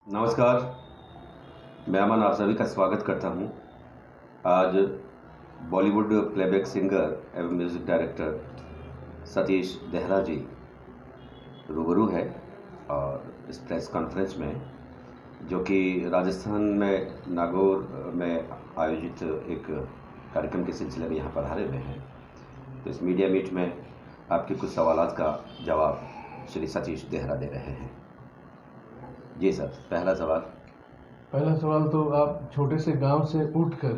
नमस्कार, मैं अमन आप सभी का स्वागत करता हूं। आज बॉलीवुड प्लेबैक सिंगर एवं म्यूज़िक डायरेक्टर सतीश देहरा जी रूबरू है और इस प्रेस कॉन्फ्रेंस में, जो कि राजस्थान में नागौर में आयोजित एक कार्यक्रम के सिलसिले में यहाँ पधारे हुए हैं। तो इस मीडिया मीट में आपके कुछ सवालात का जवाब श्री सतीश देहरा दे रहे हैं। जी सर, पहला सवाल तो आप छोटे से गांव से उठकर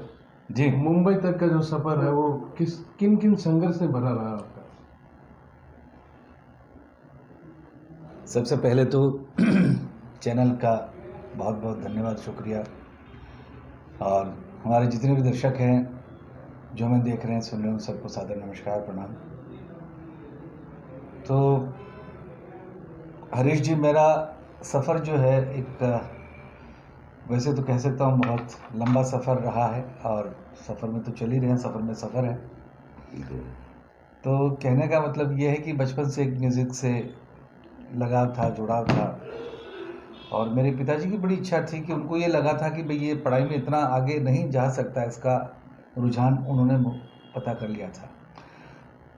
जी मुंबई तक का जो सफर है वो किन किन संघर्ष से भरा रहा आपका? सबसे पहले तो चैनल का बहुत बहुत धन्यवाद, शुक्रिया। और हमारे जितने भी दर्शक हैं जो हमें देख रहे हैं, सुन रहे हैं, सबको सादर नमस्कार, प्रणाम। तो हरीश जी, मेरा सफ़र जो है एक वैसे तो कह सकता हूँ बहुत लंबा सफ़र रहा है, और सफ़र में तो चल ही रहे हैं, सफ़र में सफ़र है। तो कहने का मतलब ये है कि बचपन से एक म्यूज़िक से लगाव था, जुड़ाव था। और मेरे पिताजी की बड़ी इच्छा थी कि उनको ये लगा था कि भाई ये पढ़ाई में इतना आगे नहीं जा सकता, इसका रुझान उन्होंने पता कर लिया था।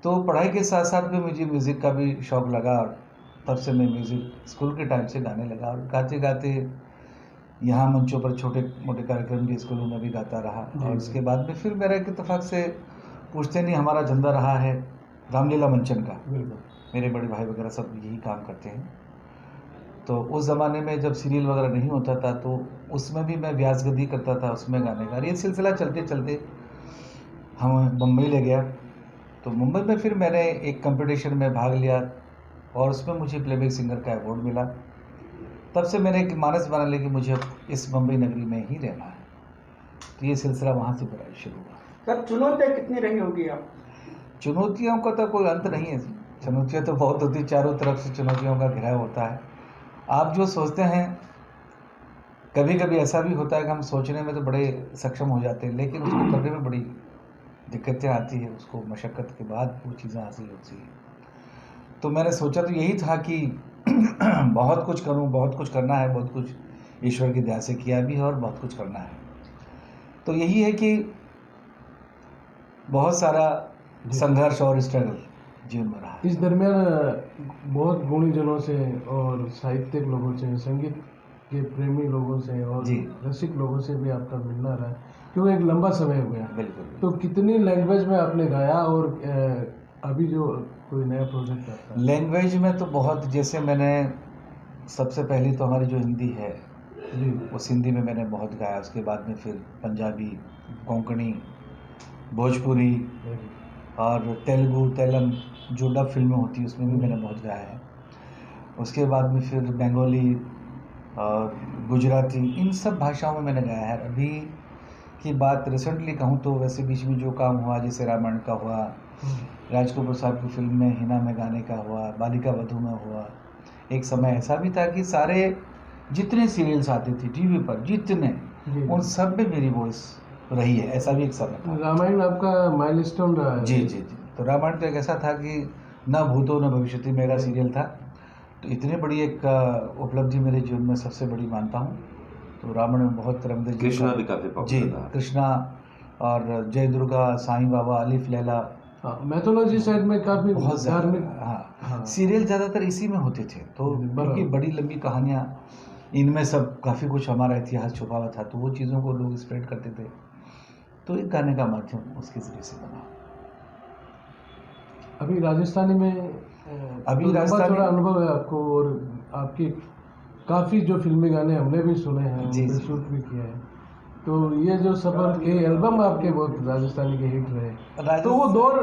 तो पढ़ाई के साथ साथ में मुझे म्यूज़िक का भी शौक़ लगा, और तब से मैं म्यूज़िक स्कूल के टाइम से गाने लगा, और गाते गाते यहाँ मंचों पर छोटे मोटे कार्यक्रम भी स्कूलों में भी गाता रहा। और उसके बाद में फिर मेरा एक इत्तेफाक से पूछते नहीं, हमारा धंधा रहा है रामलीला मंचन का। मेरे बड़े भाई वगैरह सब यही काम करते हैं। तो उस ज़माने में जब सीरियल वगैरह नहीं होता था तो उसमें भी मैं व्यासगद्दी करता था, उसमें गाने का। ये सिलसिला चलते चलते हम मुंबई ले गया। तो मुंबई में फिर मैंने एक कंपटीशन में भाग लिया और उसमें मुझे प्लेबैक सिंगर का अवार्ड मिला। तब से मैंने एक मानस बना लिया कि मुझे इस मुंबई नगरी में ही रहना है। तो ये सिलसिला वहाँ से बड़ा शुरू हुआ। सर, चुनौतियाँ कितनी रही होगी आप? चुनौतियों का तो कोई अंत नहीं है। चुनौतियाँ तो बहुत होती, चारों तरफ से चुनौतियों का घेराव होता है। आप जो सोचते हैं, कभी कभी ऐसा भी होता है कि हम सोचने में तो बड़े सक्षम हो जाते हैं, लेकिन उसको करने में बड़ी दिक्कतें आती है। उसको मशक्क़त के बाद वो चीज़ें हासिल होती हैं। तो मैंने सोचा तो यही था कि बहुत कुछ करूं, बहुत कुछ करना है, बहुत कुछ ईश्वर की दया से किया भी है और बहुत कुछ करना है। तो यही है कि बहुत सारा संघर्ष और स्ट्रगल जीवन में रहा। इस दरमियान बहुत गुणीजनों से और साहित्यिक लोगों से, संगीत के प्रेमी लोगों से और रसिक लोगों से भी आपका मिलना रहा, क्योंकि एक लंबा समय हो गया। बिल्कुल। तो कितनी लैंग्वेज में आपने गाया, और अभी जो कोई नया प्रोजेक्ट करता है? लैंग्वेज में तो बहुत, जैसे मैंने सबसे पहले तो हमारी जो हिंदी है जी, उस हिंदी में मैंने बहुत गाया। उसके बाद में फिर पंजाबी, कोंकणी, भोजपुरी और तेलुगु, तेलम जो डब फिल्में होती है उसमें भी मैंने बहुत गाया है। उसके बाद में फिर बंगाली और गुजराती, इन सब भाषाओं में मैंने गाया है। अभी की बात रिसेंटली कहूँ तो वैसे बीच में जो काम हुआ, जैसे रामायण का हुआ, राजकपूर साहब की फिल्म में हिना में गाने का हुआ, बालिका वधू में हुआ। एक समय ऐसा भी था कि सारे जितने सीरियल्स आते थे टीवी पर, जितने, उन सब में मेरी वॉइस रही है। ऐसा भी एक समय था। रामायण आपका माइलस्टोन रहा है। जी जी जी। तो रामायण तो एक ऐसा था कि न भूतो न भविष्यति मेरा सीरियल था। तो इतनी बड़ी एक उपलब्धि मेरे जीवन में सबसे बड़ी मानता हूँ। तो रामायण में बहुत रमदेव जी, कृष्णा भी काफ़ी पॉपुलर था। कृष्णा और जय दुर्गा, साईं बाबा, अलिफ लैला, मैथोलॉजी साइड में काफ़ी बहुत धार्मिक। हाँ, सीरियल ज़्यादातर इसी में होते थे। तो उनकी बड़ी लंबी कहानियाँ, इनमें सब काफ़ी कुछ हमारा इतिहास छुपा हुआ था। तो वो चीज़ों को लोग स्प्रेड करते थे। तो एक गाने का माध्यम उसके ज़रिए से बना। अभी राजस्थानी में अभी राजस्थानी थोड़ा अनुभव है आपको, और आपकी काफ़ी जो फिल्मी गाने हमने भी सुने हैं, जी, जी। शूट भी किया है। तो ये जो सफ़र के एल्बम आपके बहुत राजस्थानी के हिट रहे, तो वो दौर